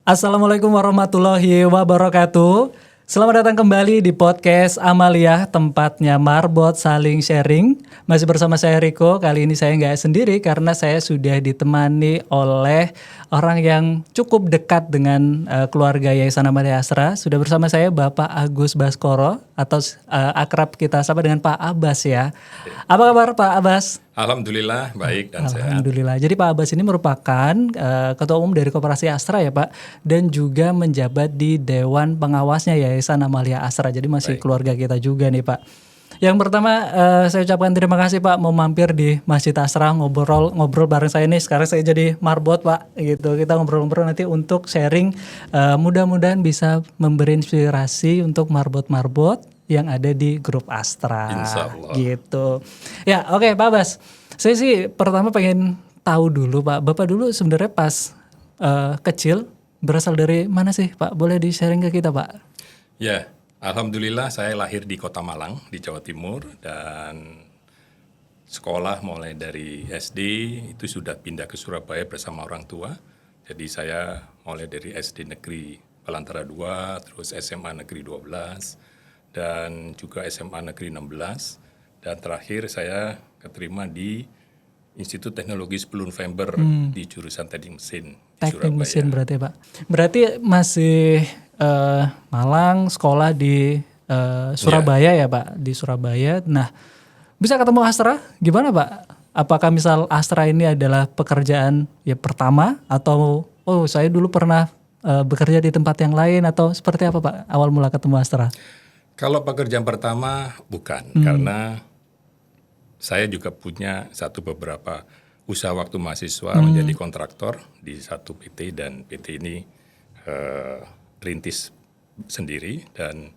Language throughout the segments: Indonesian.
Assalamualaikum warahmatullahi wabarakatuh. Selamat datang kembali di podcast Amalia, tempatnya marbot saling sharing. Masih bersama saya Riko. Kali ini saya nggak sendiri karena saya sudah ditemani oleh orang yang cukup dekat dengan keluarga Yayasan Amalia Asra. Sudah bersama saya Bapak Agus Baskoro atau akrab kita sapa dengan Pak Abbas ya. Apa kabar Pak Abbas? Alhamdulillah baik dan sehat. Alhamdulillah. Jadi Pak Abbas ini merupakan Ketua Umum dari Koperasi Astra ya Pak, dan juga menjabat di Dewan Pengawasnya Yayasan Amalia Asra. Jadi masih keluarga kita juga nih Pak. Yang pertama saya ucapkan terima kasih Pak mau mampir di Masjid Asra ngobrol bareng saya nih. Sekarang saya jadi marbot Pak gitu. Kita ngobrol-ngobrol nanti untuk sharing, mudah-mudahan bisa memberi inspirasi untuk marbot-marbot yang ada di grup Astra. Insyaallah. Gitu. Ya, oke Pak Bas. Saya sih pertama pengen tahu dulu Pak, Bapak dulu sebenarnya pas kecil berasal dari mana sih Pak? Boleh di-sharing ke kita Pak? Ya, alhamdulillah saya lahir di Kota Malang di Jawa Timur dan sekolah mulai dari SD itu sudah pindah ke Surabaya bersama orang tua. Jadi saya mulai dari SD Negeri Palantara 2, terus SMA Negeri 12 dan juga SMA Negeri 16 dan terakhir saya keterima di Institut Teknologi 10 November di jurusan teknik mesin di Teknik Surabaya. mesin berarti Pak. Berarti masih Malang, sekolah di Surabaya ya Pak, di Surabaya. Nah, bisa ketemu Astra gimana Pak? Apakah misal Astra ini adalah pekerjaan ya pertama atau saya dulu pernah bekerja di tempat yang lain atau seperti apa Pak awal mula ketemu Astra? Kalau pekerjaan pertama bukan, karena saya juga punya beberapa usaha waktu mahasiswa menjadi kontraktor di satu PT dan PT ini rintis sendiri dan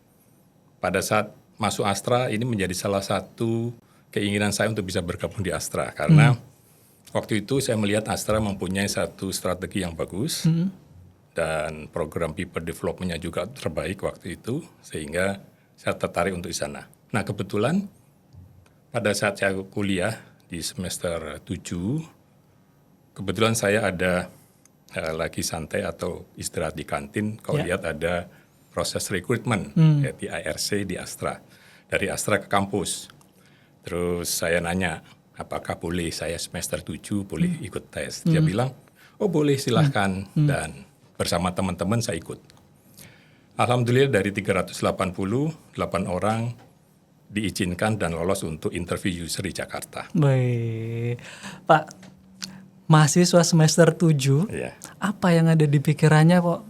pada saat masuk Astra ini menjadi salah satu keinginan saya untuk bisa bergabung di Astra karena waktu itu saya melihat Astra mempunyai satu strategi yang bagus dan program people development-nya juga terbaik waktu itu sehingga saya tertarik untuk di sana. Nah kebetulan pada saat saya kuliah di semester 7, kebetulan saya ada lagi santai atau istirahat di kantin. Kalau lihat ada proses rekrutmen di IRC di Astra. Dari Astra ke kampus. Terus saya nanya, apakah boleh saya semester 7 boleh ikut tes? Dia bilang, oh boleh silahkan. Dan bersama teman-teman saya ikut. Alhamdulillah dari 388 orang diizinkan dan lolos untuk interview user di Jakarta. Baik. Pak, mahasiswa semester 7, apa yang ada di pikirannya kok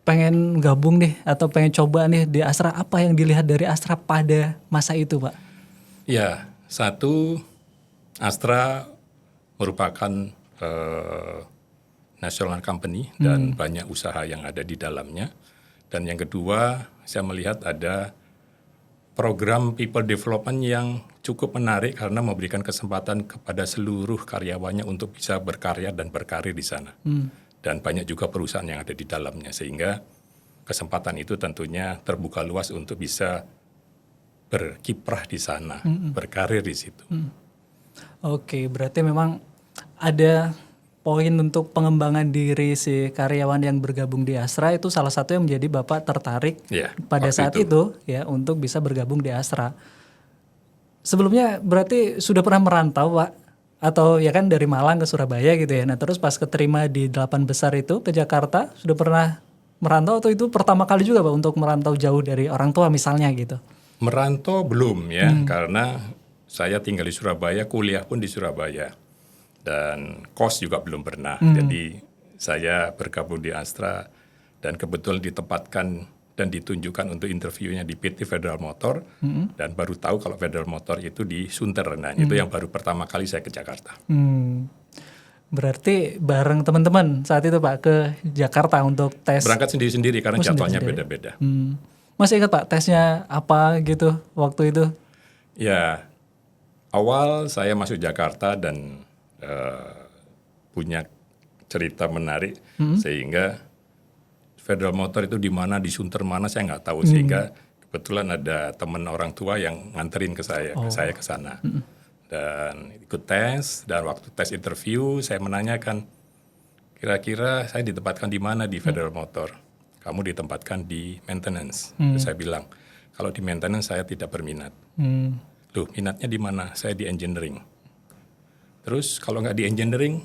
pengen gabung nih atau pengen coba nih di Astra? Apa yang dilihat dari Astra pada masa itu Pak? Ya, satu, Astra merupakan national company dan banyak usaha yang ada di dalamnya. Dan yang kedua, saya melihat ada program people development yang cukup menarik karena memberikan kesempatan kepada seluruh karyawannya untuk bisa berkarya dan berkarir di sana. Dan banyak juga perusahaan yang ada di dalamnya sehingga kesempatan itu tentunya terbuka luas untuk bisa berkiprah di sana, berkarir di situ. Oke, berarti memang ada poin untuk pengembangan diri si karyawan yang bergabung di Astra itu salah satu yang menjadi Bapak tertarik pada saat itu ya untuk bisa bergabung di Astra. Sebelumnya berarti sudah pernah merantau Pak? Atau ya kan dari Malang ke Surabaya gitu ya. Nah terus pas keterima di 8 besar itu ke Jakarta sudah pernah merantau atau itu pertama kali juga Pak untuk merantau jauh dari orang tua misalnya gitu? Merantau belum ya karena saya tinggal di Surabaya, kuliah pun di Surabaya. Dan kos juga belum pernah. Jadi saya bergabung di Astra dan kebetulan ditempatkan dan ditunjukkan untuk interviewnya di PT Federal Motor dan baru tahu kalau Federal Motor itu di Sunter. Nah itu yang baru pertama kali saya ke Jakarta. Berarti bareng teman-teman saat itu Pak ke Jakarta untuk tes? Berangkat sendiri-sendiri karena jadwalnya beda-beda. Masih ingat Pak tesnya apa gitu waktu itu? Ya awal saya masuk Jakarta dan punya cerita menarik sehingga Federal Motor itu di mana di Sunter mana saya nggak tahu sehingga kebetulan ada teman orang tua yang nganterin ke saya ke sana dan ikut tes dan waktu tes interview saya menanyakan kira-kira saya ditempatkan di mana di Federal Motor? Kamu ditempatkan di maintenance. Terus saya bilang, kalau di maintenance saya tidak berminat. Loh, minatnya di mana? Saya di engineering. Terus kalau nggak di engineering,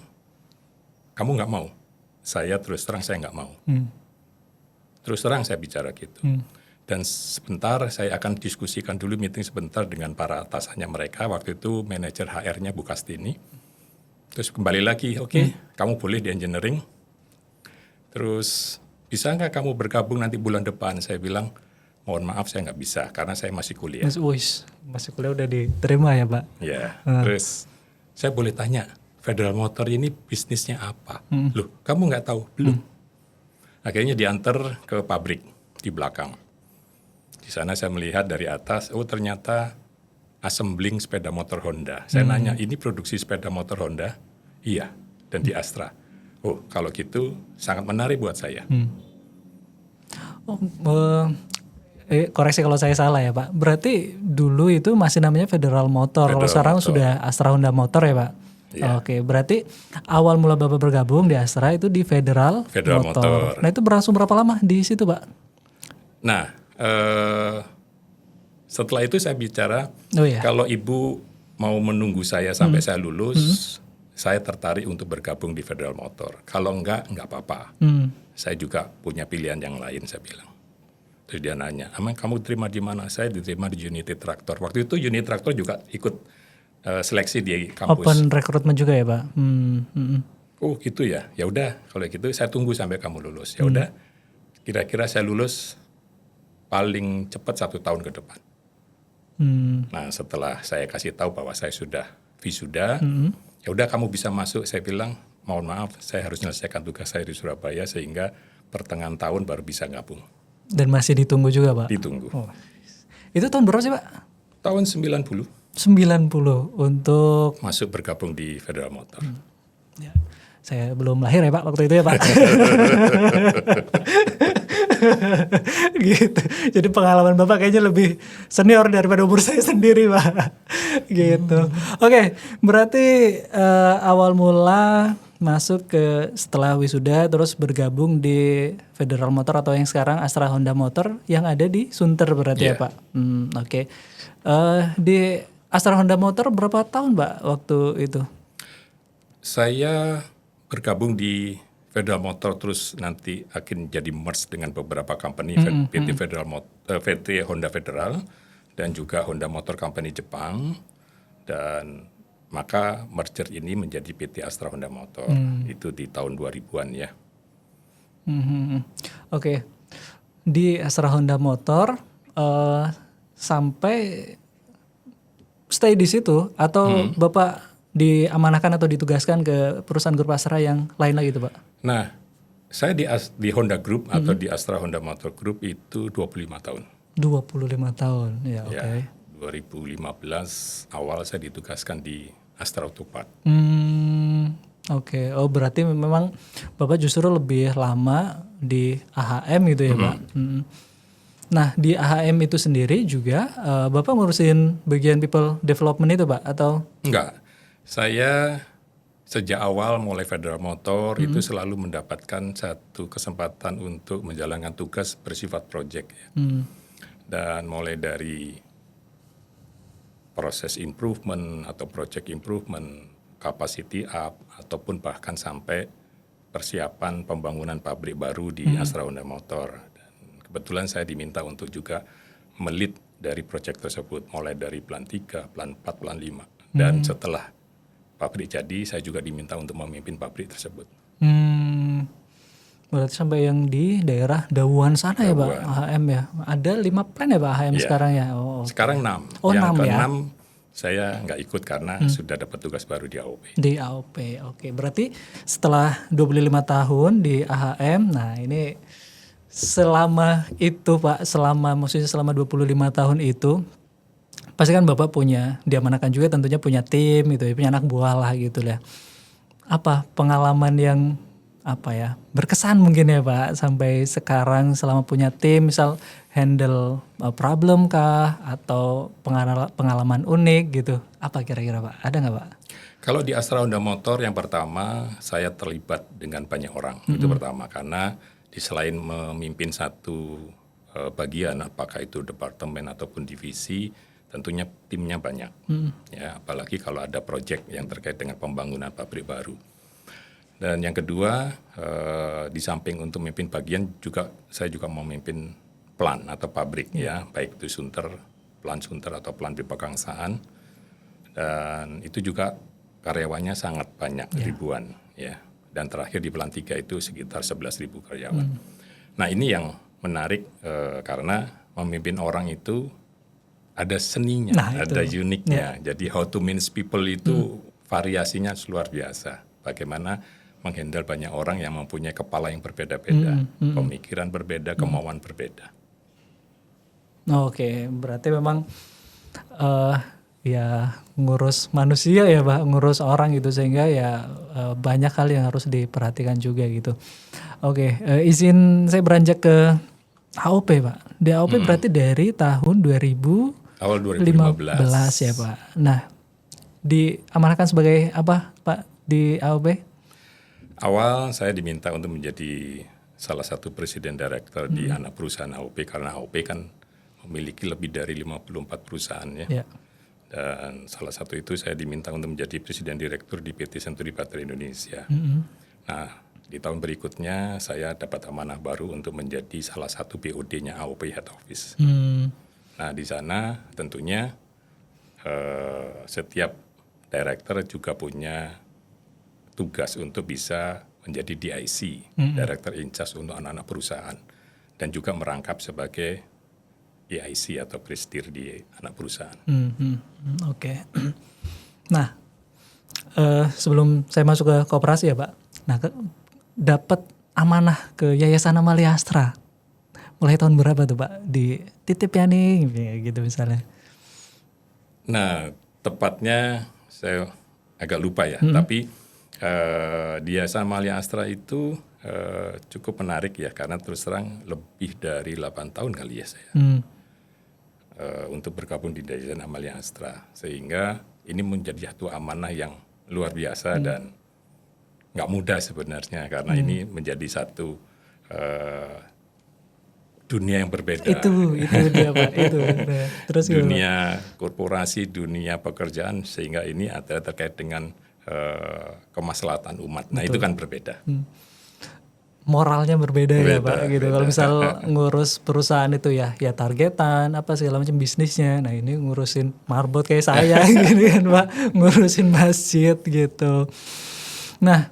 kamu nggak mau? Saya terus terang saya nggak mau. Terus terang saya bicara gitu. Dan sebentar saya akan diskusikan dulu, meeting sebentar dengan para atasannya mereka. Waktu itu manajer HR-nya Bu Kastini. Terus kembali lagi, oke, kamu boleh di engineering. Terus bisa nggak kamu bergabung nanti bulan depan? Saya bilang, mohon maaf saya nggak bisa karena saya masih kuliah. Masih kuliah udah diterima ya Pak? Ya, terus saya boleh tanya, Federal Motor ini bisnisnya apa? Loh, kamu nggak tahu? Belum. Akhirnya diantar ke pabrik di belakang. Di sana saya melihat dari atas, oh ternyata assembling sepeda motor Honda. Saya nanya, ini produksi sepeda motor Honda? Iya, dan di Astra. Oh, kalau gitu sangat menarik buat saya. Koreksi kalau saya salah ya Pak. Berarti dulu itu masih namanya Federal Motor. Kalau sekarang sudah Astra Honda Motor ya Pak? Yeah. Oke, berarti awal mula Bapak bergabung di Astra itu di Federal Motor. Nah itu berlangsung berapa lama di situ Pak? Nah, setelah itu saya bicara, kalau Ibu mau menunggu saya sampai saya lulus, saya tertarik untuk bergabung di Federal Motor. Kalau enggak apa-apa. Saya juga punya pilihan yang lain, saya bilang. Terus dia nanya, emang kamu terima di mana? Saya diterima di Unity Traktor. Waktu itu Unity Traktor juga ikut seleksi di kampus. Open recruitment juga ya Pak? Oh gitu ya. Ya udah, kalau gitu saya tunggu sampai kamu lulus. Ya udah, kira-kira saya lulus paling cepat 1 tahun ke depan. Nah setelah saya kasih tahu bahwa saya sudah wisuda, ya udah kamu bisa masuk. Saya bilang, mohon maaf, saya harus menyelesaikan tugas saya di Surabaya sehingga pertengahan tahun baru bisa gabung. Dan masih ditunggu juga Pak? Ditunggu. Oh. Itu tahun berapa sih Pak? Tahun 90. 90 untuk masuk bergabung di Federal Motor. Ya, saya belum lahir ya Pak waktu itu ya Pak. Gitu. Jadi pengalaman Bapak kayaknya lebih senior daripada umur saya sendiri Pak. Gitu. Oke, berarti awal mula masuk ke setelah wisuda terus bergabung di Federal Motor atau yang sekarang Astra Honda Motor yang ada di Sunter berarti ya Pak. Oke. Di Astra Honda Motor berapa tahun Pak waktu itu? Saya bergabung di Federal Motor terus nanti akan jadi merge dengan beberapa company, PT Honda Federal dan juga Honda Motor Company Jepang, dan maka merger ini menjadi PT Astra Honda Motor. Itu di tahun 2000-an ya. Oke. Di Astra Honda Motor sampai stay di situ atau Bapak diamanahkan atau ditugaskan ke perusahaan grup Astra yang lain lagi itu Pak? Nah, saya di Honda Group atau di Astra Honda Motor Group itu 25 tahun. 25 tahun, ya oke. Ya, 2015 awal saya ditugaskan di Astra Autopart. Oke. Oh berarti memang Bapak justru lebih lama di AHM gitu ya Pak? Nah di AHM itu sendiri juga Bapak ngurusin bagian people development itu Pak atau? Enggak, saya sejak awal mulai Federal Motor itu selalu mendapatkan satu kesempatan untuk menjalankan tugas bersifat project ya. Dan mulai dari proses improvement atau project improvement, capacity up, ataupun bahkan sampai persiapan pembangunan pabrik baru di Astra Honda Motor. Kebetulan saya diminta untuk juga melit dari proyek tersebut, mulai dari plan 3, plan 4, plan 5. Dan setelah pabrik jadi, saya juga diminta untuk memimpin pabrik tersebut. Berarti sampai yang di daerah Dawuan sana ya Pak, AHM ya. Ada 5 plan ya Pak AHM sekarang ya? Sekarang 6. Oh, yang 6 ke-6 ya? saya nggak ikut karena sudah dapat tugas baru di AOP. Di AOP, oke. Berarti setelah 25 tahun di AHM, nah ini selama itu Pak, maksudnya selama 25 tahun itu, pasti kan Bapak diamanahkan juga tentunya punya tim gitu ya, punya anak buah lah gitu lah. Apa pengalaman yang berkesan mungkin ya Pak sampai sekarang selama punya tim, misal handle problem kah atau pengalaman unik gitu, apa kira-kira Pak? Ada nggak Pak? Kalau di Astra Honda Motor yang pertama saya terlibat dengan banyak orang, itu pertama karena selain memimpin satu bagian, apakah itu departemen ataupun divisi, tentunya timnya banyak, ya apalagi kalau ada proyek yang terkait dengan pembangunan pabrik baru. Dan yang kedua, di samping untuk memimpin bagian saya juga memimpin plant atau pabrik ya, baik itu plant sunter atau plant pegangsaan. Dan itu juga karyawannya sangat banyak, ribuan ya. Dan terakhir di plant 3 itu sekitar 11.000 karyawan. Nah, ini yang menarik karena memimpin orang itu ada seninya, ada uniknya. Jadi how to manage people itu variasinya luar biasa. Bagaimana menghandle banyak orang yang mempunyai kepala yang berbeda-beda, pemikiran berbeda, kemauan berbeda. Oke, berarti memang ya ngurus manusia ya Pak, ngurus orang gitu sehingga ya banyak hal yang harus diperhatikan juga gitu. Oke, izin saya beranjak ke AOP Pak. Di AOP berarti dari tahun 2015 ya Pak. Nah, diamanahkan sebagai apa Pak di AOP? Awal saya diminta untuk menjadi salah satu presiden director di anak perusahaan AOP karena AOP kan memiliki lebih dari 54 perusahaan ya. Dan salah satu itu saya diminta untuk menjadi presiden direktur di PT Century Baterai Indonesia. Nah, di tahun berikutnya saya dapat amanah baru untuk menjadi salah satu BOD-nya AOP Head Office. Nah, di sana tentunya setiap director juga punya tugas untuk bisa menjadi DIC, Director in Charge untuk anak-anak perusahaan, dan juga merangkap sebagai EIC atau presidir di anak perusahaan. Oke. Nah, sebelum saya masuk ke koperasi ya Pak, nah dapat amanah ke Yayasan Amalia Astra. Mulai tahun berapa tuh Pak? Dititip ya nih, gitu misalnya. Nah, tepatnya saya agak lupa ya, tapi di Yayasan Amalia Astra itu cukup menarik ya, karena terus terang lebih dari 8 tahun kali ya saya untuk bergabung di Yayasan Amalia Astra, sehingga ini menjadi satu amanah yang luar biasa dan nggak mudah sebenarnya, karena ini menjadi satu dunia yang berbeda. Itu dia Pak. Itu. Terus dunia korporasi, dunia pekerjaan, sehingga ini adalah terkait dengan kemaslahatan umat. Nah, itu kan berbeda. Moralnya berbeda ya Pak gitu. Kalau misal ngurus perusahaan itu ya targetan apa segala macam bisnisnya. Nah, ini ngurusin marbot kayak saya gitu kan Pak, ngurusin masjid gitu. Nah,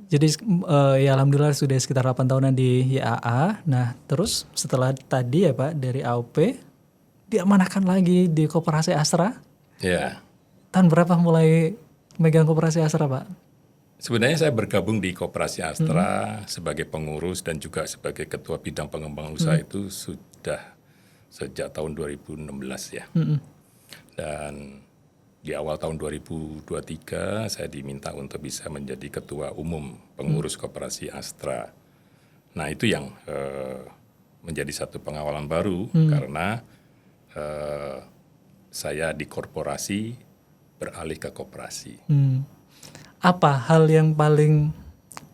jadi ya alhamdulillah sudah sekitar 8 tahunan di YAA. Nah, terus setelah tadi ya Pak dari AOP diamanahkan lagi di Koperasi Astra. Ya. Tahun berapa mulai megang Koperasi Astra Pak? Sebenarnya saya bergabung di Koperasi Astra sebagai pengurus dan juga sebagai ketua bidang pengembangan usaha itu sudah sejak tahun 2016 ya. Dan di awal tahun 2023 saya diminta untuk bisa menjadi ketua umum pengurus Koperasi Astra. Nah, itu yang menjadi satu pengawalan baru karena saya di korporasi beralih ke koperasi. Apa hal yang paling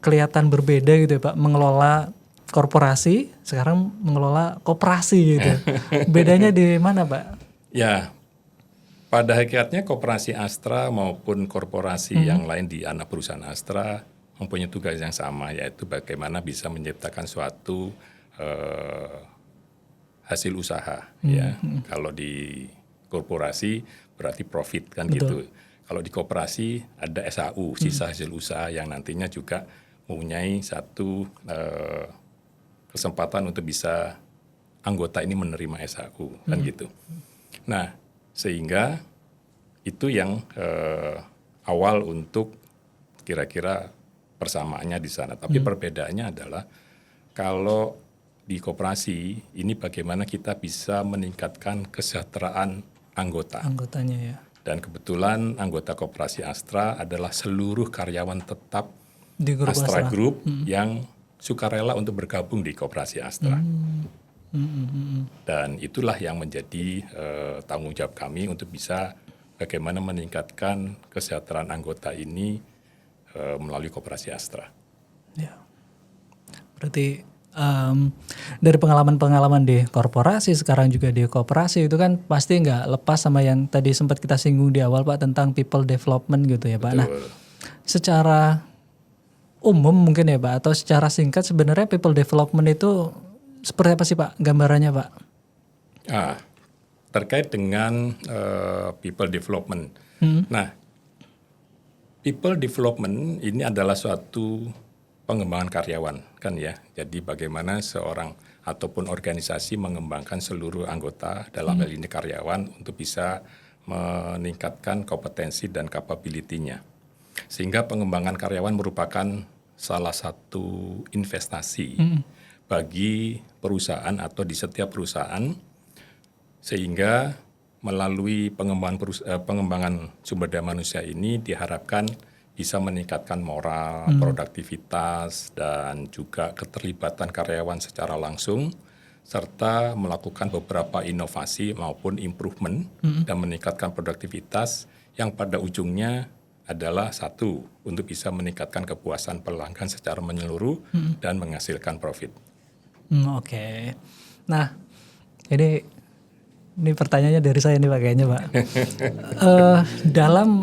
kelihatan berbeda gitu ya Pak, mengelola korporasi sekarang mengelola koperasi gitu? Bedanya di mana Pak? Ya, pada hakikatnya Koperasi Astra maupun korporasi yang lain di anak perusahaan Astra mempunyai tugas yang sama, yaitu bagaimana bisa menciptakan suatu hasil usaha. Ya, kalau di korporasi berarti profit kan. Betul. Gitu. Kalau di koperasi ada SAU, sisa hasil usaha yang nantinya juga mempunyai satu kesempatan untuk bisa anggota ini menerima SAU kan gitu. Nah, sehingga itu yang awal untuk kira-kira persamaannya di sana. Tapi perbedaannya adalah kalau di koperasi ini bagaimana kita bisa meningkatkan kesejahteraan anggotanya ya. Dan kebetulan anggota Koperasi Astra adalah seluruh karyawan tetap Di grup Astra Group yang sukarela untuk bergabung di Koperasi Astra. Dan itulah yang menjadi tanggung jawab kami untuk bisa bagaimana meningkatkan kesejahteraan anggota ini melalui Koperasi Astra. Ya. Berarti dari pengalaman-pengalaman di korporasi, sekarang juga di koperasi, itu kan pasti nggak lepas sama yang tadi sempat kita singgung di awal Pak, tentang people development gitu ya Pak. Betul. Nah, secara umum mungkin ya Pak, atau secara singkat sebenarnya people development itu seperti apa sih Pak gambarannya Pak? Terkait dengan people development. Nah, people development ini adalah suatu pengembangan karyawan kan ya. Jadi bagaimana seorang ataupun organisasi mengembangkan seluruh anggota dalam hal ini karyawan untuk bisa meningkatkan kompetensi dan capability-nya. Sehingga pengembangan karyawan merupakan salah satu investasi bagi perusahaan atau di setiap perusahaan, sehingga melalui pengembangan sumber daya manusia ini diharapkan bisa meningkatkan moral, produktivitas, dan juga keterlibatan karyawan secara langsung, serta melakukan beberapa inovasi maupun improvement dan meningkatkan produktivitas yang pada ujungnya adalah satu, untuk bisa meningkatkan kepuasan pelanggan secara menyeluruh dan menghasilkan profit. Oke. Nah, ini pertanyaannya dari saya nih Pak kayaknya Pak.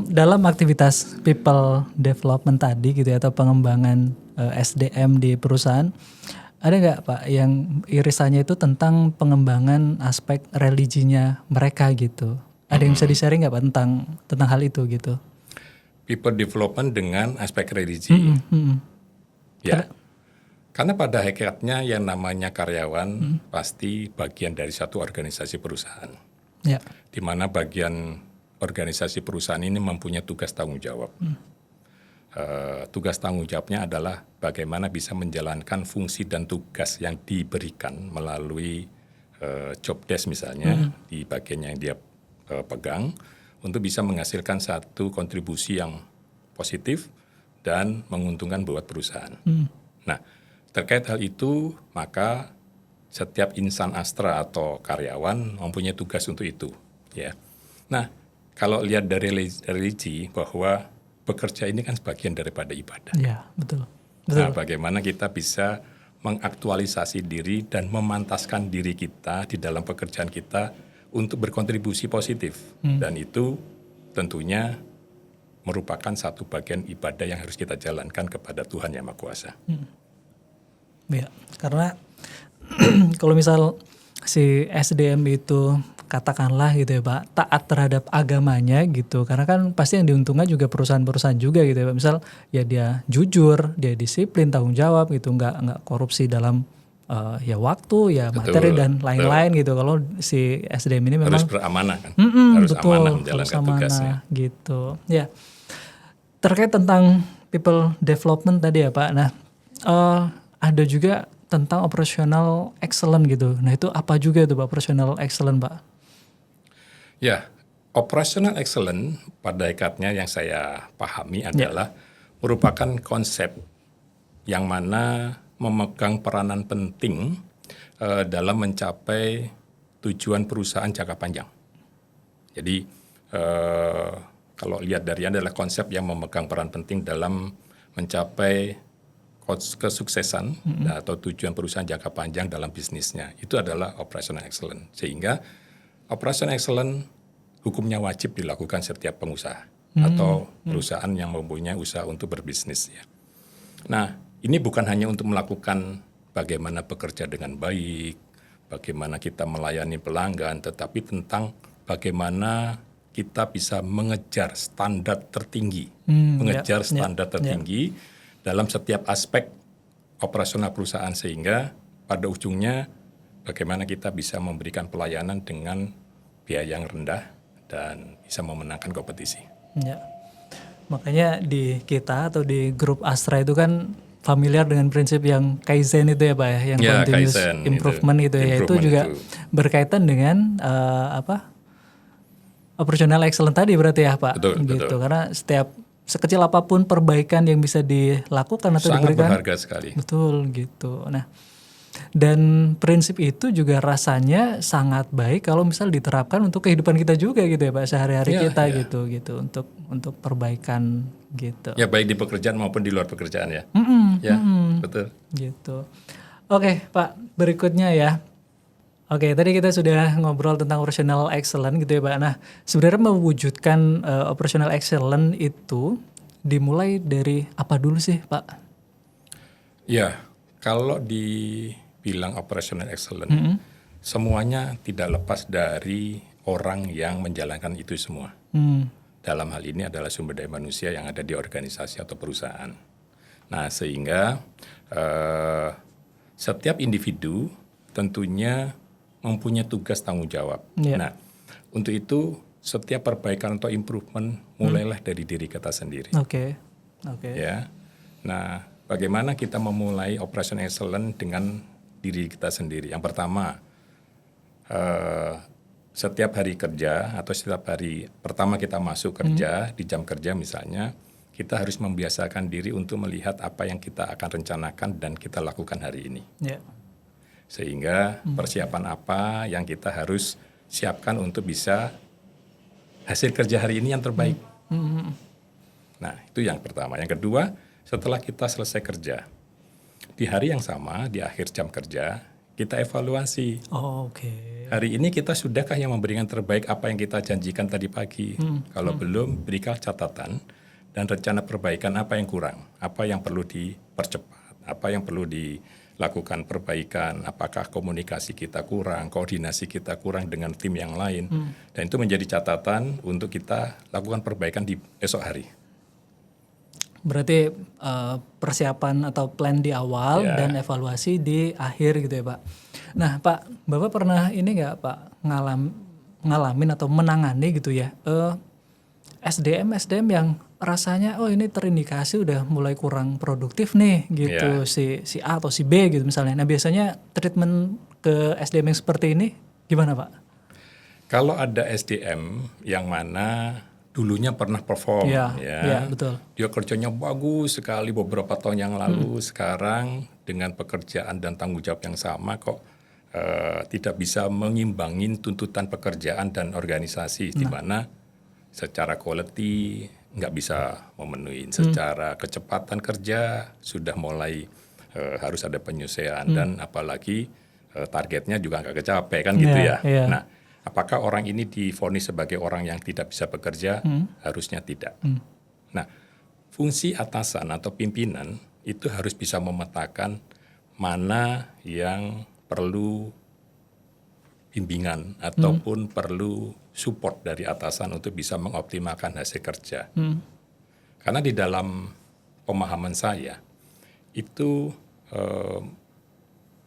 Dalam aktivitas people development tadi gitu ya, atau pengembangan SDM di perusahaan, ada nggak Pak yang irisannya itu tentang pengembangan aspek religinya mereka gitu? Ada yang bisa di-sharing nggak Pak tentang hal itu gitu? People development dengan aspek religi. Ya. Karena pada hakikatnya yang namanya karyawan pasti bagian dari satu organisasi perusahaan. Ya. Di mana bagian organisasi perusahaan ini mempunyai tugas tanggung jawab. Tugas tanggung jawabnya adalah bagaimana bisa menjalankan fungsi dan tugas yang diberikan melalui job desk misalnya di bagian yang dia pegang, untuk bisa menghasilkan satu kontribusi yang positif dan menguntungkan buat perusahaan. Nah, terkait hal itu, maka setiap insan Astra atau karyawan mempunyai tugas untuk itu. Ya. Nah, kalau lihat dari religi bahwa bekerja ini kan sebagian daripada ibadah. Ya, betul. Nah, bagaimana kita bisa mengaktualisasi diri dan memantaskan diri kita di dalam pekerjaan kita untuk berkontribusi positif. Dan itu tentunya merupakan satu bagian ibadah yang harus kita jalankan kepada Tuhan Yang Maha Kuasa. Ya, karena kalau misal si SDM itu katakanlah gitu ya Pak, taat terhadap agamanya gitu, karena kan pasti yang diuntungkan juga perusahaan-perusahaan juga gitu ya Pak. Misal ya dia jujur, dia disiplin, tanggung jawab gitu, nggak korupsi dalam ya waktu, ya materi dan lain-lain gitu. Kalau si SDM ini memang harus beramanah kan, harus amanah menjalankan tugasnya gitu. Ya, terkait tentang people development tadi ya Pak. Nah, ada juga tentang operational excellence gitu. Nah itu apa juga itu Pak operational excellence Pak? Ya, operational excellence pada hakikatnya yang saya pahami adalah merupakan konsep yang mana memegang peranan penting dalam mencapai tujuan perusahaan jangka panjang. Jadi kalau lihat dari adalah konsep yang memegang peran penting dalam mencapai kesuksesan atau tujuan perusahaan jangka panjang dalam bisnisnya, itu adalah operational excellence. Sehingga operational excellence hukumnya wajib dilakukan setiap pengusaha atau perusahaan yang mempunyai usaha untuk berbisnis. Ya. Nah, ini bukan hanya untuk melakukan bagaimana bekerja dengan baik, bagaimana kita melayani pelanggan, tetapi tentang bagaimana kita bisa mengejar standar tertinggi, standar tertinggi dalam setiap aspek operasional perusahaan, sehingga pada ujungnya bagaimana kita bisa memberikan pelayanan dengan biaya yang rendah dan bisa memenangkan kompetisi. Ya. Makanya di kita atau di grup Astra itu kan familiar dengan prinsip yang Kaizen itu ya Pak ya, yang continuous improvement itu ya. Itu juga berkaitan dengan operational excellence tadi berarti ya Pak. Betul. Karena sekecil apapun perbaikan yang bisa dilakukan atau sangat diberikan. Berharga sekali. Betul gitu. Nah, dan prinsip itu juga rasanya sangat baik kalau misal diterapkan untuk kehidupan kita juga gitu ya Pak, sehari-hari kita gitu untuk perbaikan gitu. Ya baik di pekerjaan maupun di luar pekerjaan ya. Betul. Gitu. Oke Pak, berikutnya ya. Oke, tadi kita sudah ngobrol tentang operational excellence gitu ya Pak. Nah, sebenarnya mewujudkan operational excellence itu dimulai dari apa dulu sih Pak? Ya, kalau dibilang operational excellence, semuanya tidak lepas dari orang yang menjalankan itu semua. Dalam hal ini adalah sumber daya manusia yang ada di organisasi atau perusahaan. Nah, sehingga setiap individu tentunya mempunyai tugas tanggung jawab. Nah, untuk itu setiap perbaikan atau improvement mulailah dari diri kita sendiri. Oke. Ya. Nah, bagaimana kita memulai operational excellence dengan diri kita sendiri? Yang pertama, setiap hari kerja atau setiap hari pertama kita masuk kerja, di jam kerja misalnya, kita harus membiasakan diri untuk melihat apa yang kita akan rencanakan dan kita lakukan hari ini. Sehingga persiapan apa yang kita harus siapkan untuk bisa hasil kerja hari ini yang terbaik. Nah, itu yang pertama. Yang kedua, setelah kita selesai kerja, di hari yang sama, di akhir jam kerja, kita evaluasi. Hari ini kita sudahkah yang memberikan terbaik apa yang kita janjikan tadi pagi? Kalau belum, berikan catatan dan rencana perbaikan apa yang kurang, apa yang perlu dipercepat, apa yang perlu dilakukan perbaikan, apakah komunikasi kita kurang, koordinasi kita kurang dengan tim yang lain. Dan itu menjadi catatan untuk kita lakukan perbaikan di esok hari. Berarti persiapan atau plan di awal dan evaluasi di akhir gitu ya Pak. Nah Pak, Bapak pernah ini nggak Pak ngalamin atau menangani gitu ya SDM yang rasanya ini terindikasi udah mulai kurang produktif nih gitu si A atau si B gitu misalnya. Nah biasanya treatment ke SDM yang seperti ini gimana Pak? Kalau ada SDM yang mana dulunya pernah perform, betul. Dia kerjanya bagus sekali beberapa tahun yang lalu, sekarang dengan pekerjaan dan tanggung jawab yang sama kok tidak bisa mengimbangin tuntutan pekerjaan dan organisasi, di mana secara quality nggak bisa memenuhi, secara kecepatan kerja sudah mulai harus ada penyesuaian dan apalagi targetnya juga nggak kecapai kan gitu ya. Nah, apakah orang ini divonis sebagai orang yang tidak bisa bekerja? Harusnya tidak. Nah, fungsi atasan atau pimpinan itu harus bisa memetakan mana yang perlu bimbingan ataupun perlu support dari atasan untuk bisa mengoptimalkan hasil kerja. Karena di dalam pemahaman saya itu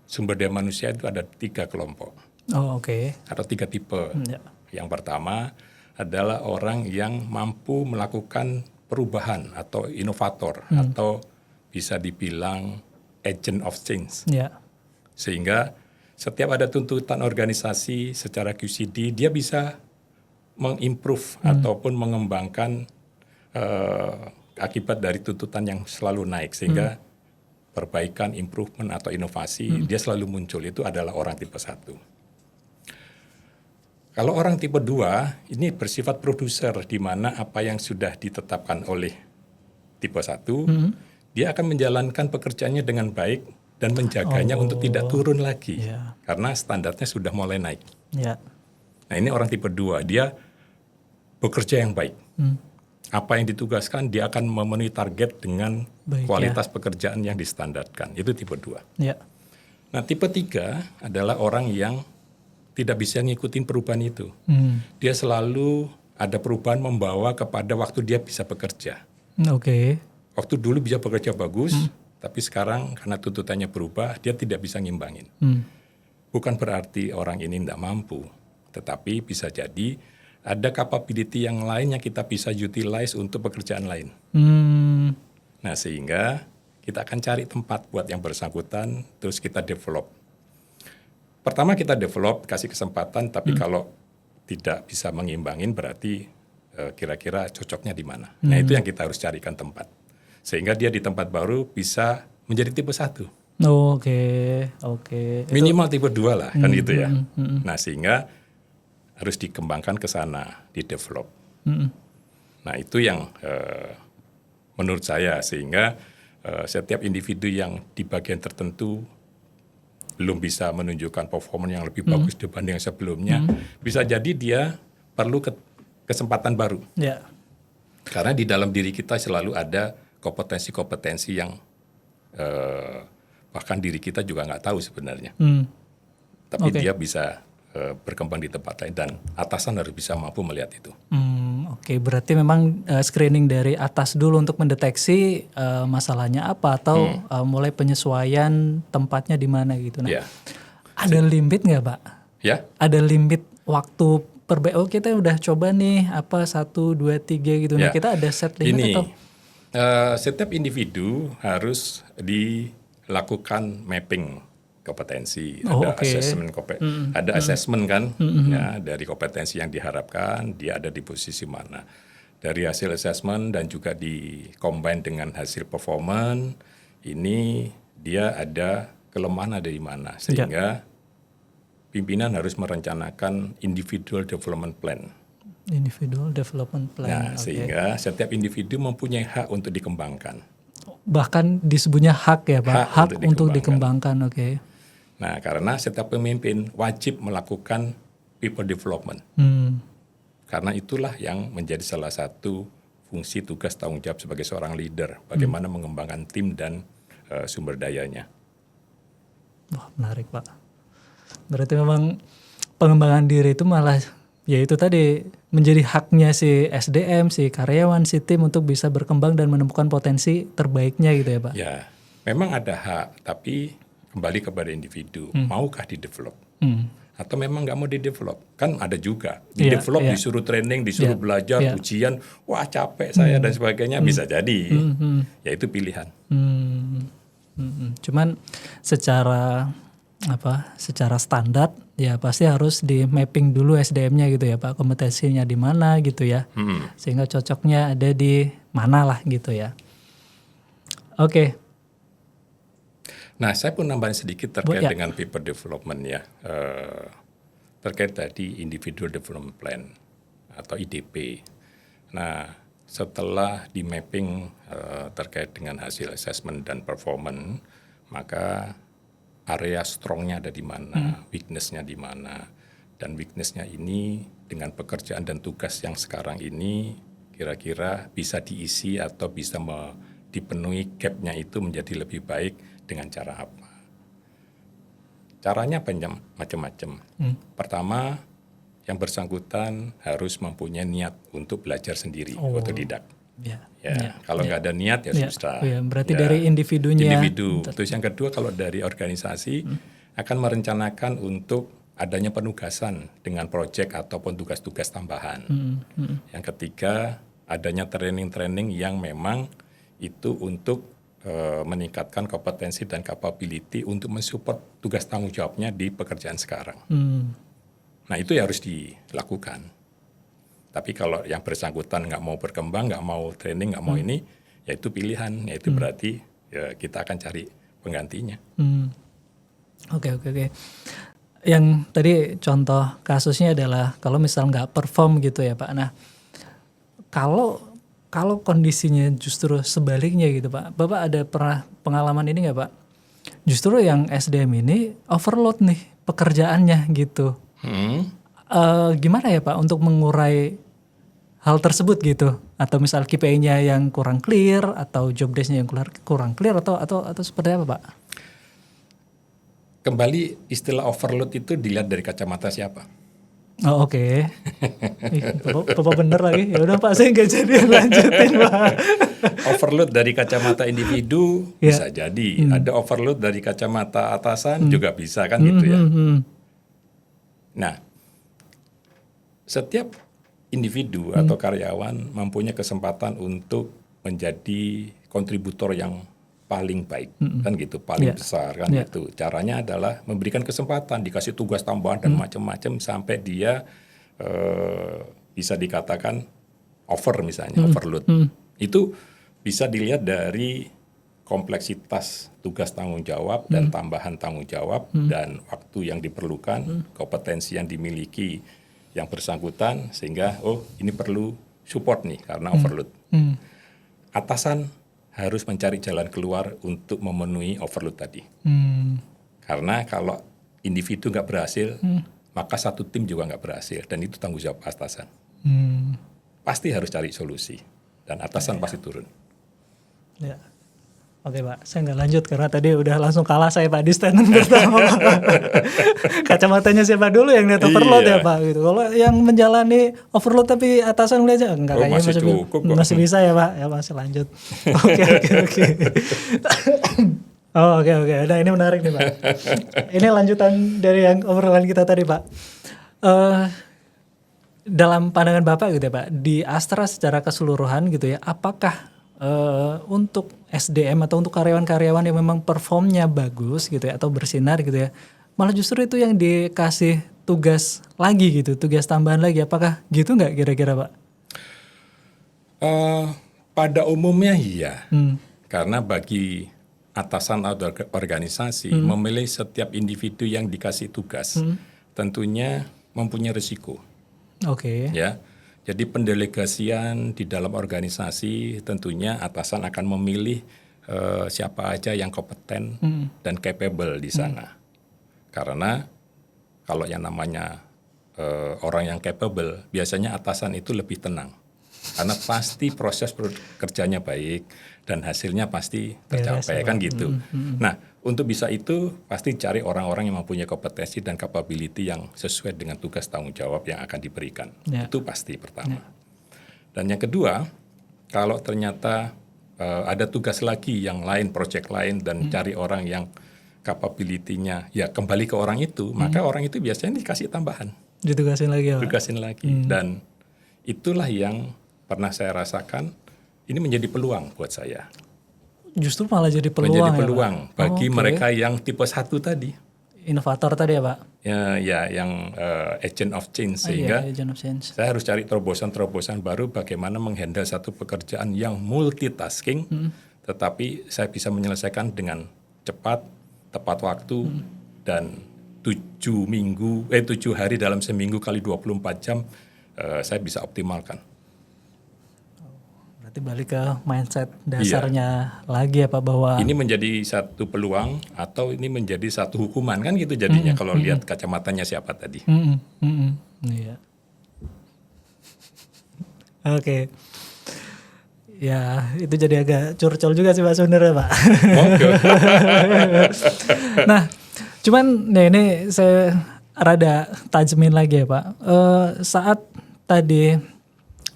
sumber daya manusia itu ada 3 kelompok. Atau 3 tipe. Yang pertama adalah orang yang mampu melakukan perubahan atau inovator atau bisa dibilang agent of change. Sehingga setiap ada tuntutan organisasi secara QCD, dia bisa mengimprove ataupun mengembangkan akibat dari tuntutan yang selalu naik. Sehingga perbaikan, improvement atau inovasi, dia selalu muncul. Itu adalah orang tipe 1. Kalau orang tipe 2, ini bersifat produser, di mana apa yang sudah ditetapkan oleh tipe 1, dia akan menjalankan pekerjaannya dengan baik dan menjaganya untuk tidak turun lagi. Karena standarnya sudah mulai naik. Nah ini orang tipe 2, dia bekerja yang baik. Apa yang ditugaskan, dia akan memenuhi target dengan kualitas pekerjaan yang distandarkan. Itu tipe 2. Nah tipe 3 adalah orang yang tidak bisa ngikutin perubahan itu. Dia selalu ada perubahan membawa kepada waktu dia bisa bekerja. Waktu dulu bisa bekerja bagus, tapi sekarang karena tuntutannya berubah, dia tidak bisa ngimbangin. Bukan berarti orang ini tidak mampu, tetapi bisa jadi ada capability yang lain yang kita bisa utilize untuk pekerjaan lain. Nah sehingga kita akan cari tempat buat yang bersangkutan, terus kita develop. Pertama kita develop, kasih kesempatan, tapi kalau tidak bisa mengimbangin berarti kira-kira cocoknya di mana. Nah itu yang kita harus carikan tempat. Sehingga dia di tempat baru bisa menjadi tipe 1. Oke. Minimal tipe 2 lah, kan gitu ya. Nah sehingga harus dikembangkan ke sana, di-develop. Nah itu yang menurut saya, sehingga setiap individu yang di bagian tertentu belum bisa menunjukkan performa yang lebih bagus dibanding yang sebelumnya, bisa jadi dia perlu kesempatan baru. Yeah. Karena di dalam diri kita selalu ada kompetensi-kompetensi yang bahkan diri kita juga nggak tahu sebenarnya. Tapi dia bisa berkembang di tempat lain dan atasan harus bisa mampu melihat itu. Oke, berarti memang screening dari atas dulu untuk mendeteksi masalahnya apa atau mulai penyesuaian tempatnya di mana gitu. Nah, ada limit nggak, Pak? Ya. Ada limit waktu kita udah coba nih apa 1, 2, 3 gitu. Nah, kita ada set limit atau? Setiap individu harus dilakukan mapping kompetensi, ada assessment ada assessment kan, ya, dari kompetensi yang diharapkan dia ada di posisi mana. Dari hasil assessment dan juga di combine dengan hasil performance, ini dia ada kelemahan ada di mana, sehingga pimpinan harus merencanakan individual development plan. Nah, sehingga setiap individu mempunyai hak untuk dikembangkan. Bahkan disebutnya hak ya Pak, hak untuk dikembangkan. Nah, karena setiap pemimpin wajib melakukan people development. Karena itulah yang menjadi salah satu fungsi tugas tanggung jawab sebagai seorang leader, bagaimana mengembangkan tim dan sumber dayanya. Wah, menarik Pak. Berarti memang pengembangan diri itu malah ya itu tadi menjadi haknya si SDM, si karyawan, si tim untuk bisa berkembang dan menemukan potensi terbaiknya gitu ya Pak? Ya, memang ada hak, tapi kembali kepada individu, maukah di-develop? Atau memang nggak mau di-develop? Kan ada juga, di-develop disuruh training, disuruh belajar, ujian, wah capek saya dan sebagainya, bisa jadi. Ya itu pilihan. Cuman secara standar ya pasti harus di mapping dulu SDM-nya gitu ya Pak, kompetensinya di mana gitu ya, sehingga cocoknya ada di mana lah gitu ya. Oke. Nah saya pun nambahin sedikit terkait dengan people development ya, terkait tadi individual development plan atau IDP. Nah setelah di mapping terkait dengan hasil assessment dan performance, maka area strongnya ada di mana, weaknessnya di mana, dan weaknessnya ini dengan pekerjaan dan tugas yang sekarang ini kira-kira bisa diisi atau bisa dipenuhi gapnya itu menjadi lebih baik dengan cara apa? Caranya macam-macam. Pertama, yang bersangkutan harus mempunyai niat untuk belajar sendiri, otodidak. Kalau nggak ada niat ya susah. Berarti dari individunya. Terus yang kedua, kalau dari organisasi akan merencanakan untuk adanya penugasan dengan proyek ataupun tugas-tugas tambahan. Yang ketiga, adanya training-training yang memang itu untuk meningkatkan kompetensi dan capability untuk mensupport tugas tanggung jawabnya di pekerjaan sekarang. Nah itu ya harus dilakukan. Tapi kalau yang bersangkutan nggak mau berkembang, nggak mau training, nggak mau ini, ya itu pilihan, ya itu berarti ya kita akan cari penggantinya. Oke. Yang tadi contoh kasusnya adalah kalau misal nggak perform gitu ya Pak. Nah kalau kondisinya justru sebaliknya gitu Pak, Bapak ada pernah pengalaman ini nggak Pak? Justru yang SDM ini overload nih pekerjaannya gitu. Gimana ya Pak untuk mengurai hal tersebut gitu? Atau misal KPI-nya yang kurang clear atau job desk-nya yang kurang clear atau seperti apa Pak? Kembali istilah overload itu dilihat dari kacamata siapa? Oh oke. Bapak bener lagi. Ya udah Pak, saya nggak jadi lanjutin Pak. Overload dari kacamata individu bisa jadi. Ada overload dari kacamata atasan juga bisa kan gitu ya. Nah, setiap individu atau karyawan mempunyai kesempatan untuk menjadi kontributor yang paling baik, kan gitu, paling besar kan gitu. Caranya adalah memberikan kesempatan, dikasih tugas tambahan dan macam-macam sampai dia bisa dikatakan overload. Itu bisa dilihat dari kompleksitas tugas tanggung jawab dan tambahan tanggung jawab dan waktu yang diperlukan, kompetensi yang dimiliki yang bersangkutan, sehingga ini perlu support nih karena overload. Atasan harus mencari jalan keluar untuk memenuhi overload tadi. Karena kalau individu nggak berhasil, maka satu tim juga nggak berhasil, dan itu tanggung jawab atasan. Pasti harus cari solusi, dan atasan pasti turun. Ya. Oke Pak, saya nggak lanjut karena tadi udah langsung kalah saya Pak di statement pertama. Kacamatanya siapa dulu yang lihat overload ya Pak gitu. Kalau yang menjalani overload tapi atasan melihatnya enggak, kayaknya masih cukup kok. Masih bisa ya Pak, ya masih lanjut. Oke. Oke. Nah ini menarik nih Pak. Ini lanjutan dari yang obrolan kita tadi Pak. Dalam pandangan Bapak gitu ya Pak, di Astra secara keseluruhan gitu ya, apakah untuk SDM atau untuk karyawan-karyawan yang memang performnya bagus gitu ya atau bersinar gitu ya, malah justru itu yang dikasih tugas lagi gitu, tugas tambahan lagi, apakah gitu nggak kira-kira Pak? Pada umumnya iya, karena bagi atasan atau organisasi memilih setiap individu yang dikasih tugas tentunya mempunyai risiko. Oke. Ya. Jadi pendelegasian di dalam organisasi tentunya atasan akan memilih siapa aja yang kompeten dan capable di sana. Karena kalau yang namanya orang yang capable, biasanya atasan itu lebih tenang. Karena pasti proses kerjanya baik dan hasilnya pasti tercapai, kan gitu. Nah, untuk bisa itu pasti cari orang-orang yang mempunyai kompetensi dan capability yang sesuai dengan tugas tanggung jawab yang akan diberikan. Itu pasti pertama. Dan yang kedua, kalau ternyata ada tugas lagi yang lain, project lain, dan cari orang yang capability-nya ya kembali ke orang itu, maka orang itu biasanya dikasih tambahan. Ditugasin lagi ya Pak? Ditugasin lagi. Dan itulah yang pernah saya rasakan, ini menjadi peluang buat saya. Justru malah jadi peluang. Menjadi peluang ya, Pak? bagi mereka yang tipe 1 tadi. Inovator tadi ya Pak? Ya yang agent of change, sehingga agent of change. Saya harus cari terobosan-terobosan baru bagaimana menghandle satu pekerjaan yang multitasking, tetapi saya bisa menyelesaikan dengan cepat, tepat waktu, dan 7 hari dalam seminggu kali 24 jam saya bisa optimalkan. Berarti balik ke mindset dasarnya lagi ya Pak, bahwa ini menjadi satu peluang atau ini menjadi satu hukuman, kan gitu jadinya kalau lihat kacamatanya siapa tadi. Iya. Oke. Ya itu jadi agak curcol juga sih Pak sebenarnya Pak. Nah cuman ini saya rada tajmin lagi ya Pak. Saat tadi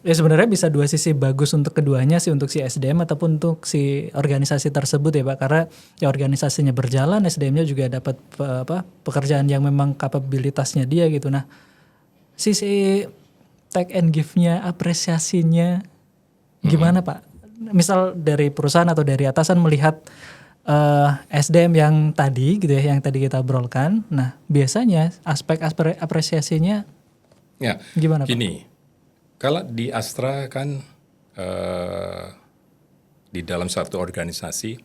ya sebenarnya bisa dua sisi bagus untuk keduanya sih, untuk si SDM ataupun untuk si organisasi tersebut ya Pak, karena ya organisasinya berjalan, SDM-nya juga dapat pekerjaan yang memang kapabilitasnya dia gitu. Nah sisi take and give-nya, apresiasinya gimana Pak? Misal dari perusahaan atau dari atasan melihat SDM yang tadi gitu ya, yang tadi kita obrolkan, nah biasanya aspek apresiasinya gimana Pak? Gini, kalau di Astra kan di dalam satu organisasi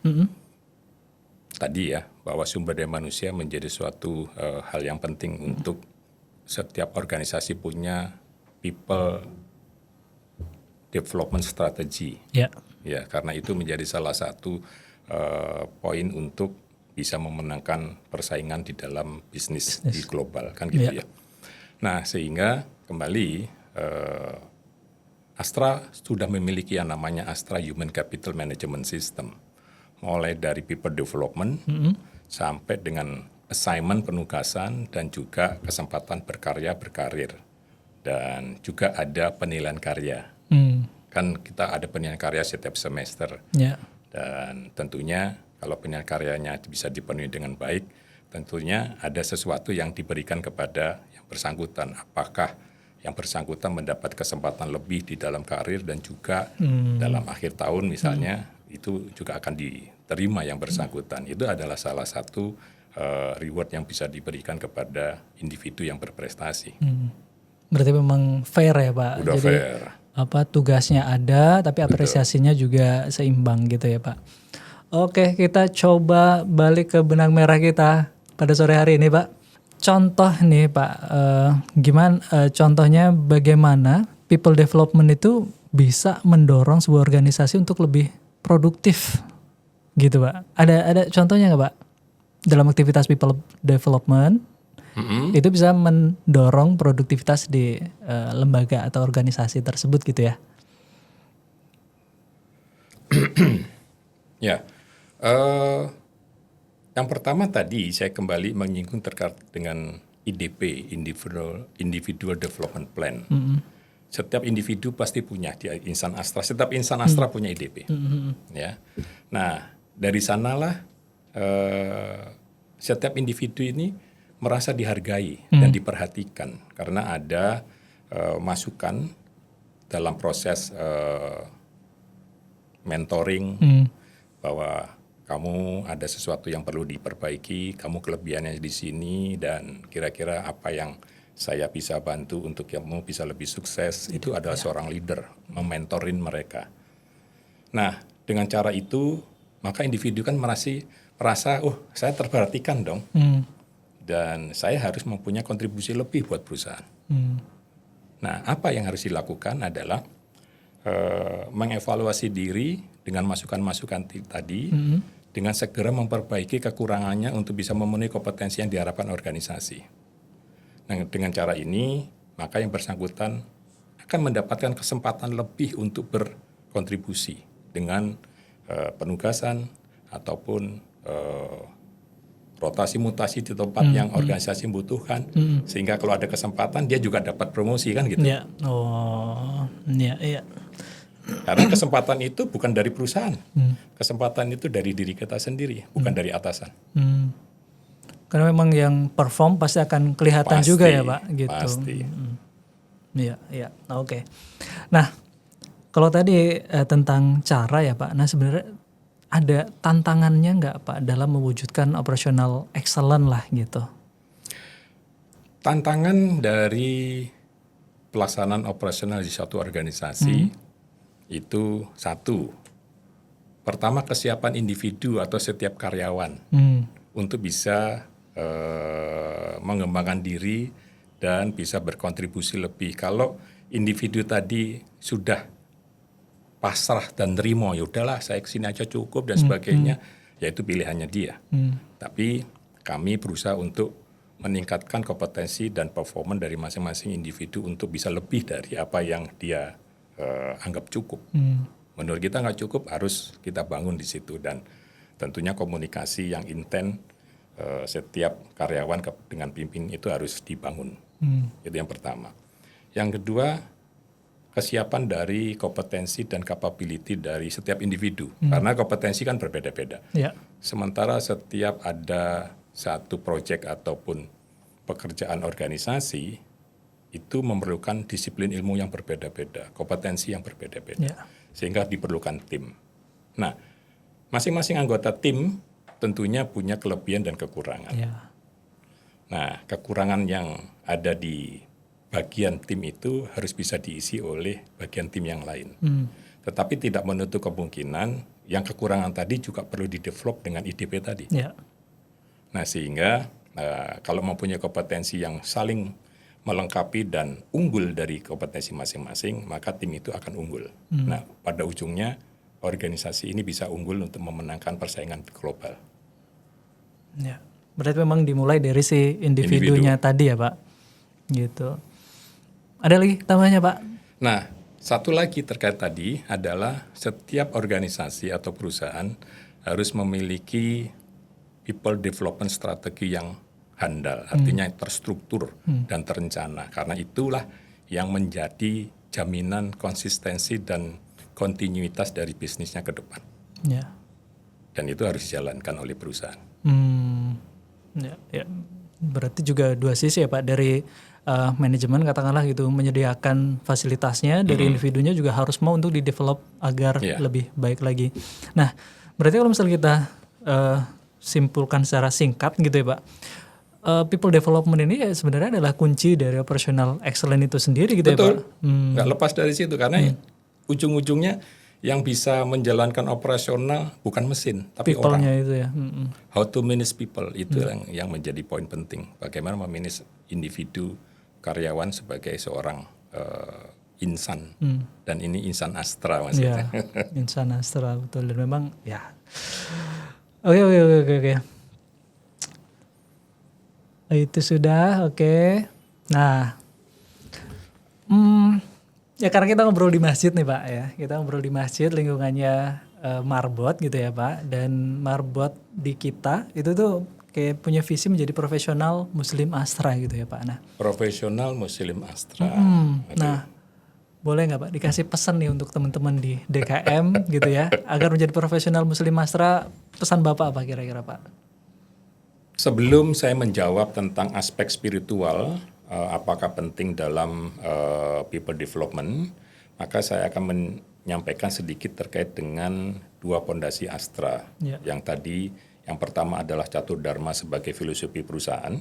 tadi ya, bahwa sumber daya manusia menjadi suatu hal yang penting untuk setiap organisasi punya people development strategy. Ya, karena itu menjadi salah satu poin untuk bisa memenangkan persaingan di dalam bisnis di global, kan gitu ya. Nah, sehingga kembali Astra sudah memiliki yang namanya Astra Human Capital Management System, mulai dari people development sampai dengan assignment penugasan dan juga kesempatan berkarir, dan juga ada penilaian karya. Kan kita ada penilaian karya setiap semester, dan tentunya kalau penilaian karyanya bisa dipenuhi dengan baik, tentunya ada sesuatu yang diberikan kepada yang bersangkutan. Apakah yang bersangkutan mendapat kesempatan lebih di dalam karir, dan juga dalam akhir tahun misalnya itu juga akan diterima yang bersangkutan. Itu adalah salah satu reward yang bisa diberikan kepada individu yang berprestasi. Berarti memang fair ya Pak? Udah fair. tugasnya ada, tapi apresiasinya juga seimbang gitu ya Pak. Oke, kita coba balik ke benang merah kita pada sore hari ini Pak. Contoh nih Pak, contohnya bagaimana people development itu bisa mendorong sebuah organisasi untuk lebih produktif gitu Pak. Ada contohnya nggak Pak? Dalam aktivitas people development, itu bisa mendorong produktivitas di lembaga atau organisasi tersebut gitu ya? Ya, yang pertama tadi saya kembali menyinggung terkait dengan IDP, Individual Development Plan. Setiap individu pasti punya di insan Astra. Setiap insan Astra punya IDP. Ya, nah dari sanalah setiap individu ini merasa dihargai dan diperhatikan karena ada masukan dalam proses mentoring bahwa kamu ada sesuatu yang perlu diperbaiki, kamu kelebihannya di sini dan kira-kira apa yang saya bisa bantu untuk kamu bisa lebih sukses. Itu adalah seorang leader, mementorin mereka. Nah, dengan cara itu maka individu kan merasa, oh saya terperhatikan dong. Dan saya harus mempunyai kontribusi lebih buat perusahaan. Nah, apa yang harus dilakukan adalah mengevaluasi diri dengan masukan-masukan tadi, dengan segera memperbaiki kekurangannya untuk bisa memenuhi kompetensi yang diharapkan organisasi. Nah, dengan cara ini, maka yang bersangkutan akan mendapatkan kesempatan lebih untuk berkontribusi dengan penugasan ataupun rotasi mutasi di tempat yang organisasi membutuhkan, sehingga kalau ada kesempatan dia juga dapat promosi kan gitu. Ya, iya. Karena kesempatan itu bukan dari perusahaan, kesempatan itu dari diri kita sendiri, bukan dari atasan. Karena memang yang perform pasti akan kelihatan pasti, juga ya Pak, gitu. Pasti. Iya, oke. Nah, kalau tadi tentang cara ya Pak, nah sebenarnya ada tantangannya nggak Pak dalam mewujudkan operational excellent lah gitu? Tantangan dari pelaksanaan operasional di suatu organisasi itu satu, pertama kesiapan individu atau setiap karyawan untuk bisa mengembangkan diri dan bisa berkontribusi lebih. Kalau individu tadi sudah pasrah dan terima, ya udahlah saya kesini aja cukup dan sebagainya, ya itu pilihannya dia. Tapi kami berusaha untuk meningkatkan kompetensi dan performa dari masing-masing individu untuk bisa lebih dari apa yang dia anggap cukup. Menurut kita nggak cukup, harus kita bangun di situ dan tentunya komunikasi yang intens setiap karyawan dengan pimpin itu harus dibangun. Itu yang pertama. Yang kedua, kesiapan dari kompetensi dan capability dari setiap individu. Karena kompetensi kan berbeda-beda. Ya. Sementara setiap ada satu proyek ataupun pekerjaan organisasi, itu memerlukan disiplin ilmu yang berbeda-beda, kompetensi yang berbeda-beda. Sehingga diperlukan tim. Nah, masing-masing anggota tim tentunya punya kelebihan dan kekurangan. Nah, kekurangan yang ada di bagian tim itu harus bisa diisi oleh bagian tim yang lain. Tetapi tidak menutup kemungkinan yang kekurangan tadi juga perlu didevelop dengan IDP tadi. Nah, sehingga kalau mempunyai kompetensi yang saling melengkapi dan unggul dari kompetensi masing-masing, maka tim itu akan unggul. Nah, pada ujungnya organisasi ini bisa unggul untuk memenangkan persaingan global. Ya, berarti memang dimulai dari si individunya tadi ya Pak, gitu. Ada lagi tambahannya Pak? Nah, satu lagi terkait tadi adalah setiap organisasi atau perusahaan harus memiliki people development strategi yang handal, artinya terstruktur dan terencana. Karena itulah yang menjadi jaminan konsistensi dan kontinuitas dari bisnisnya ke depan. Dan itu harus dijalankan oleh perusahaan. Ya. Berarti juga dua sisi ya Pak, dari manajemen katakanlah gitu menyediakan fasilitasnya, dari individunya juga harus mau untuk di-develop agar lebih baik lagi. Nah, berarti kalau misalnya kita simpulkan secara singkat gitu ya Pak, people development ini ya sebenarnya adalah kunci dari operational excellence itu sendiri gitu. Betul. Ya Pak? Nggak lepas dari situ karena ujung-ujungnya yang bisa menjalankan operasional bukan mesin tapi orang. People-nya itu ya. How to manage people itu yang menjadi poin penting. Bagaimana memanage individu karyawan sebagai seorang insan, dan ini insan astra maksudnya. Ya, insan astra betul, dan memang ya. Oke. Itu sudah oke. Nah, ya karena kita ngobrol di masjid nih Pak ya, kita ngobrol di masjid lingkungannya marbot gitu ya Pak, dan marbot di kita itu tuh kayak punya visi menjadi profesional Muslim Astra gitu ya Pak. Nah, Profesional Muslim Astra. nah boleh nggak Pak dikasih pesan nih untuk teman-teman di DKM gitu ya, agar menjadi profesional Muslim Astra, pesan Bapak apa kira-kira Pak? Sebelum saya menjawab tentang aspek spiritual, apakah penting dalam people development, maka saya akan menyampaikan sedikit terkait dengan dua pondasi Astra. Yang tadi, yang pertama adalah Catur Dharma sebagai filosofi perusahaan,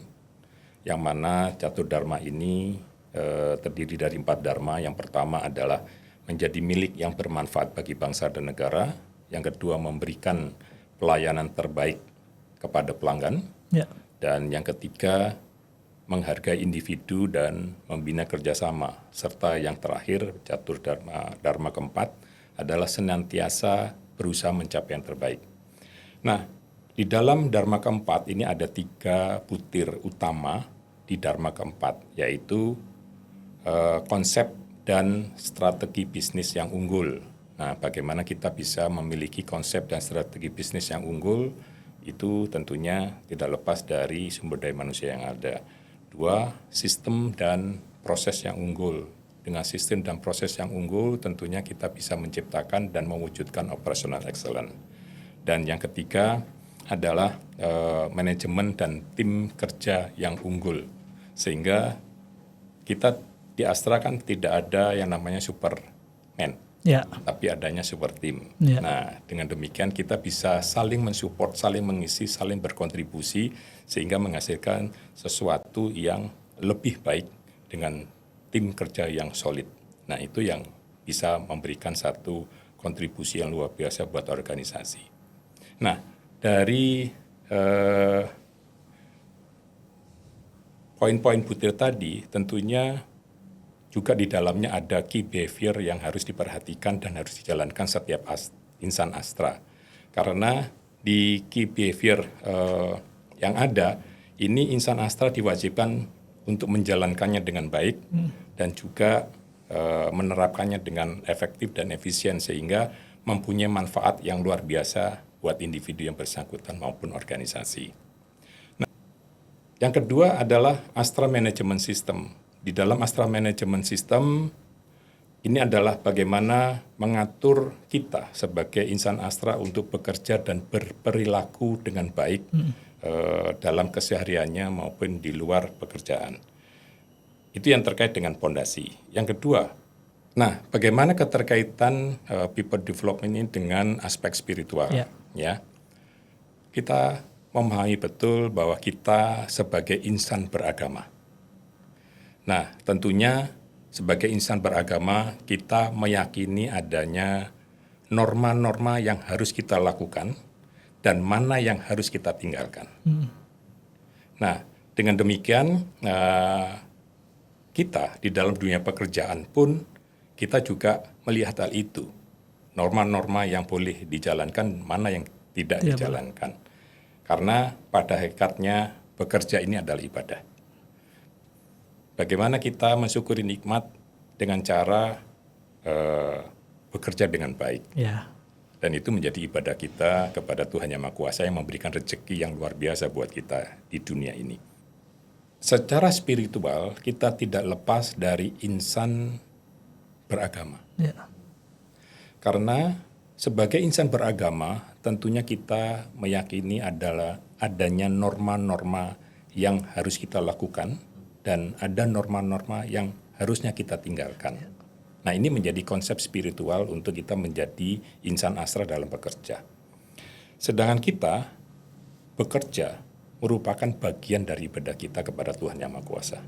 yang mana Catur Dharma ini terdiri dari 4 dharma. Yang pertama adalah menjadi milik yang bermanfaat bagi bangsa dan negara. Yang kedua, memberikan pelayanan terbaik kepada pelanggan. Dan yang ketiga, menghargai individu dan membina kerjasama. Serta yang terakhir, Catur Dharma keempat adalah senantiasa berusaha mencapai yang terbaik. Nah, di dalam Dharma keempat ini ada 3 butir utama di Dharma keempat, yaitu konsep dan strategi bisnis yang unggul. Nah, bagaimana kita bisa memiliki konsep dan strategi bisnis yang unggul, itu tentunya tidak lepas dari sumber daya manusia yang ada. 2, sistem dan proses yang unggul. Dengan sistem dan proses yang unggul, tentunya kita bisa menciptakan dan mewujudkan operational excellence. Dan yang ketiga adalah manajemen dan tim kerja yang unggul. Sehingga kita di Astra kan tidak ada yang namanya Superman, tapi adanya super team. Nah, dengan demikian kita bisa saling mensupport, saling mengisi, saling berkontribusi, sehingga menghasilkan sesuatu yang lebih baik dengan tim kerja yang solid. Nah, itu yang bisa memberikan satu kontribusi yang luar biasa buat organisasi. Nah, dari poin-poin butir tadi, tentunya juga di dalamnya ada key behavior yang harus diperhatikan dan harus dijalankan setiap insan Astra. Karena di key behavior yang ada, ini insan Astra diwajibkan untuk menjalankannya dengan baik dan juga menerapkannya dengan efektif dan efisien, sehingga mempunyai manfaat yang luar biasa buat individu yang bersangkutan maupun organisasi. Nah, yang kedua adalah Astra Management System. Di dalam Astra Management System ini adalah bagaimana mengatur kita sebagai insan Astra untuk bekerja dan berperilaku dengan baik dalam kesehariannya maupun di luar pekerjaan. Itu yang terkait dengan pondasi. Yang kedua, nah bagaimana keterkaitan people development ini dengan aspek spiritual? Ya, kita memahami betul bahwa kita sebagai insan beragama. Nah, tentunya sebagai insan beragama, kita meyakini adanya norma-norma yang harus kita lakukan dan mana yang harus kita tinggalkan. Nah, dengan demikian kita di dalam dunia pekerjaan pun kita juga melihat hal itu. Norma-norma yang boleh dijalankan, mana yang tidak dijalankan. Karena pada hakikatnya bekerja ini adalah ibadah. Bagaimana kita mensyukuri nikmat dengan cara bekerja dengan baik. Dan itu menjadi ibadah kita kepada Tuhan Yang Maha Kuasa yang memberikan rezeki yang luar biasa buat kita di dunia ini. Secara spiritual, kita tidak lepas dari insan beragama. Karena sebagai insan beragama, tentunya kita meyakini adalah adanya norma-norma yang harus kita lakukan, dan ada norma-norma yang harusnya kita tinggalkan. Nah, ini menjadi konsep spiritual untuk kita menjadi insan Astra dalam bekerja. Sedangkan kita bekerja merupakan bagian dari ibadah kita kepada Tuhan Yang Maha Kuasa.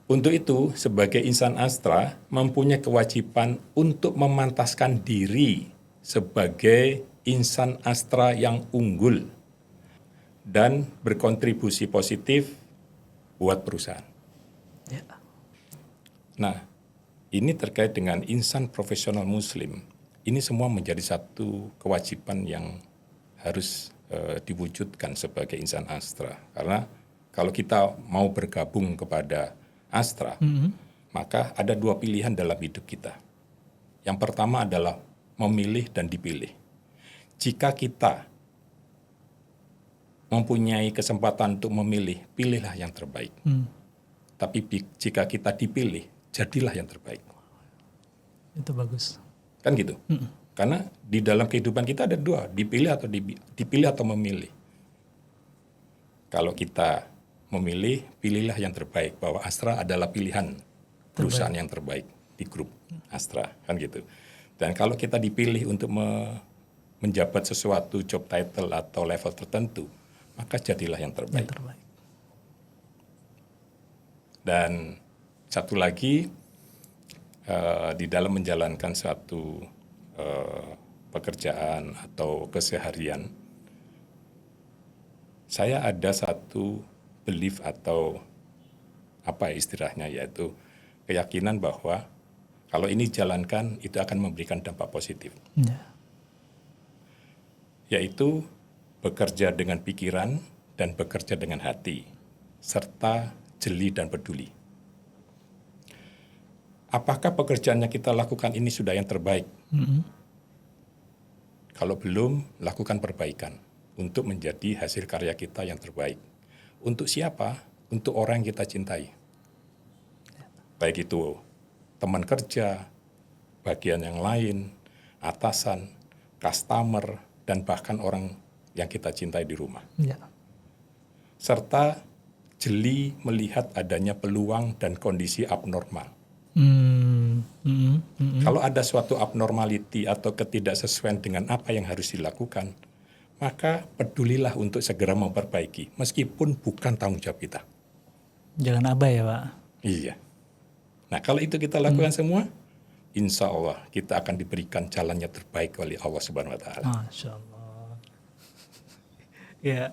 Untuk itu, sebagai insan Astra mempunyai kewajiban untuk memantaskan diri sebagai insan Astra yang unggul dan berkontribusi positif buat perusahaan. Ya. Nah, ini terkait dengan insan profesional Muslim. Ini semua menjadi satu kewajiban yang harus diwujudkan sebagai insan Astra. Karena kalau kita mau bergabung kepada Astra, maka ada dua pilihan dalam hidup kita. Yang pertama adalah memilih dan dipilih. Jika kita mempunyai kesempatan untuk memilih, pilihlah yang terbaik. Tapi jika kita dipilih, jadilah yang terbaik. Itu bagus. Kan gitu. Karena di dalam kehidupan kita ada dua, dipilih atau memilih. Kalau kita memilih, pilihlah yang terbaik, bahwa Astra adalah pilihan perusahaan yang terbaik di grup Astra, kan gitu. Dan kalau kita dipilih untuk menjabat sesuatu job title atau level tertentu, maka jadilah yang terbaik. Dan satu lagi, di dalam menjalankan suatu pekerjaan atau keseharian, saya ada satu belief atau apa istilahnya, yaitu keyakinan bahwa kalau ini jalankan itu akan memberikan dampak positif. Yaitu bekerja dengan pikiran dan bekerja dengan hati, serta jeli dan peduli. Apakah pekerjaan yang kita lakukan ini sudah yang terbaik? Kalau belum, lakukan perbaikan untuk menjadi hasil karya kita yang terbaik. Untuk siapa? Untuk orang yang kita cintai. Baik itu teman kerja, bagian yang lain, atasan, customer, dan bahkan orang yang kita cintai di rumah. Serta jeli melihat adanya peluang dan kondisi abnormal. Kalau ada suatu abnormality atau ketidaksesuaian dengan apa yang harus dilakukan, maka pedulilah untuk segera memperbaiki, meskipun bukan tanggung jawab kita. Jangan abai ya Pak. Iya. Nah kalau itu kita lakukan semua, insya Allah kita akan diberikan jalannya terbaik oleh Allah Subhanahu Wa Taala. Masya Allah. Ya,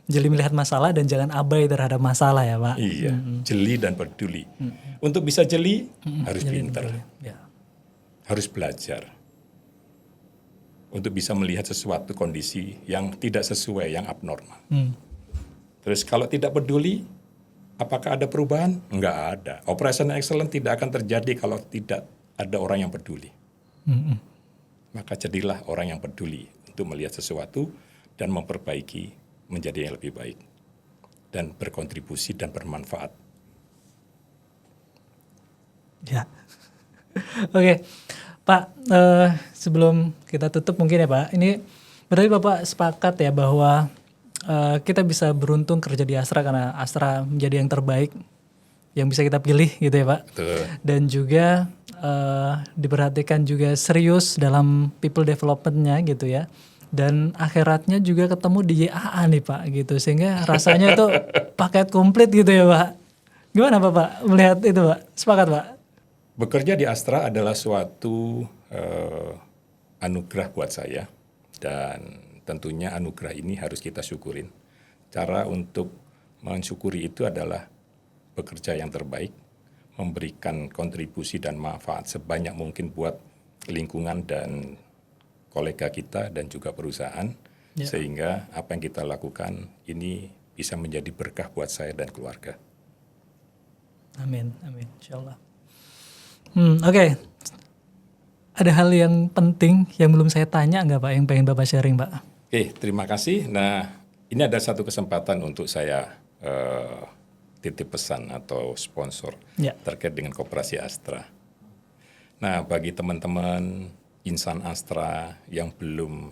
jeli melihat masalah dan jangan abai terhadap masalah ya Pak. Iya, jeli dan peduli. Untuk bisa jeli, harus pintar, harus belajar. Untuk bisa melihat sesuatu kondisi yang tidak sesuai, yang abnormal. Terus kalau tidak peduli, apakah ada perubahan? Enggak ada. Operational excellence tidak akan terjadi kalau tidak ada orang yang peduli. Maka jadilah orang yang peduli untuk melihat sesuatu dan memperbaiki menjadi yang lebih baik. Dan berkontribusi dan bermanfaat. Ya. Oke. Pak, sebelum kita tutup mungkin ya Pak, ini berarti Bapak sepakat ya bahwa kita bisa beruntung kerja di Astra karena Astra menjadi yang terbaik yang bisa kita pilih gitu ya Pak. Betul. Dan juga diperhatikan juga serius dalam people development-nya gitu ya. Dan akhiratnya juga ketemu di YAA nih Pak gitu, sehingga rasanya tuh paket komplit gitu ya Pak. Gimana Bapak melihat itu Pak? Sepakat Pak? Bekerja di Astra adalah suatu anugerah buat saya, dan tentunya anugerah ini harus kita syukurin. Cara untuk mensyukuri itu adalah bekerja yang terbaik, memberikan kontribusi dan manfaat sebanyak mungkin buat lingkungan dan kolega kita dan juga perusahaan, sehingga apa yang kita lakukan ini bisa menjadi berkah buat saya dan keluarga. Amin, amin, insyaallah. Oke. Ada hal yang penting yang belum saya tanya nggak Pak, yang pengen Bapak sharing Pak? Oke, terima kasih. Nah, ini ada satu kesempatan untuk saya titip pesan atau sponsor terkait dengan Koperasi Astra. Nah, bagi teman-teman insan Astra yang belum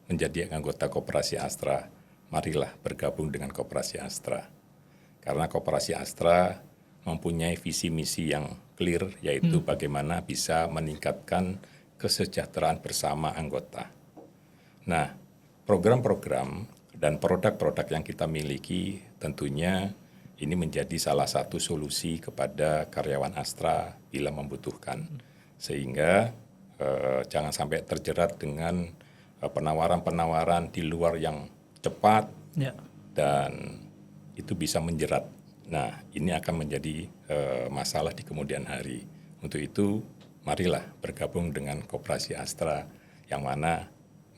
menjadi anggota Koperasi Astra, marilah bergabung dengan Koperasi Astra. Karena Koperasi Astra mempunyai visi misi yang clear, yaitu bagaimana bisa meningkatkan kesejahteraan bersama anggota. Nah, program-program Dan produk-produk yang kita miliki tentunya ini menjadi salah satu solusi kepada karyawan Astra bila membutuhkan. Sehingga jangan sampai terjerat dengan penawaran-penawaran di luar yang cepat dan itu bisa menjerat. Nah, ini akan menjadi masalah di kemudian hari. Untuk itu, marilah bergabung dengan Koperasi Astra, yang mana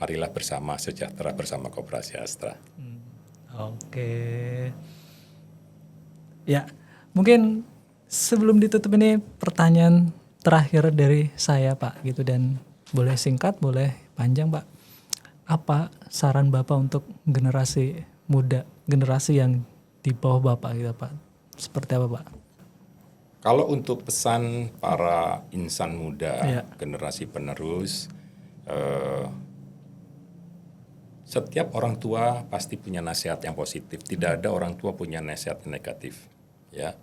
marilah bersama sejahtera bersama Koperasi Astra. Oke. Ya, mungkin sebelum ditutup ini pertanyaan terakhir dari saya Pak gitu, dan boleh singkat, boleh panjang Pak. Apa saran Bapak untuk generasi muda, generasi yang di bawah Bapak gitu Pak? Seperti apa Pak? Kalau untuk pesan para insan muda, generasi penerus, setiap orang tua pasti punya nasihat yang positif. Tidak ada orang tua punya nasihat yang negatif, ya.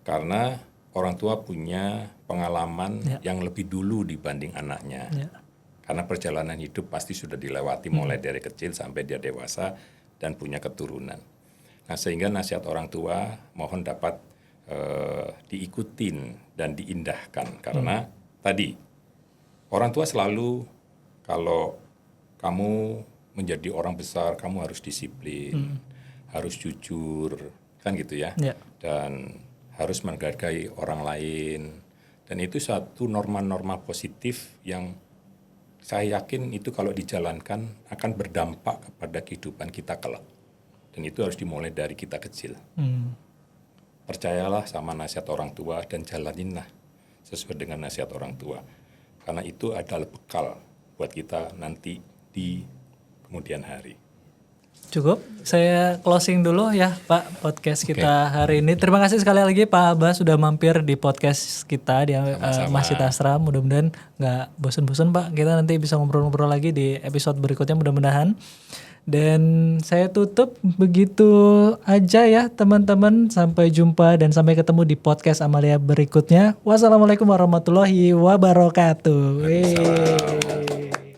Karena orang tua punya pengalaman yang lebih dulu dibanding anaknya. Karena perjalanan hidup pasti sudah dilewati mulai dari kecil sampai dia dewasa dan punya keturunan. Nah, sehingga nasihat orang tua mohon dapat diikutin dan diindahkan. Karena tadi orang tua selalu, kalau kamu menjadi orang besar, kamu harus disiplin, harus jujur, kan gitu ya. Dan harus menghargai orang lain. Dan itu satu norma-norma positif yang saya yakin itu kalau dijalankan akan berdampak kepada kehidupan kita kelak. Dan itu harus dimulai dari kita kecil. Percayalah sama nasihat orang tua dan jalaninlah sesuai dengan nasihat orang tua. Karena itu adalah bekal buat kita nanti di kemudian hari. Cukup, saya closing dulu ya Pak podcast kita hari ini. Terima kasih sekali lagi Pak Abbas sudah mampir di podcast kita di Masjid Astra. Mudah-mudahan nggak bosan-bosan Pak. Kita nanti bisa ngobrol-ngobrol lagi di episode berikutnya mudah-mudahan. Dan saya tutup begitu aja ya teman-teman. Sampai jumpa dan sampai ketemu di podcast Amalia berikutnya. Wassalamualaikum warahmatullahi wabarakatuh.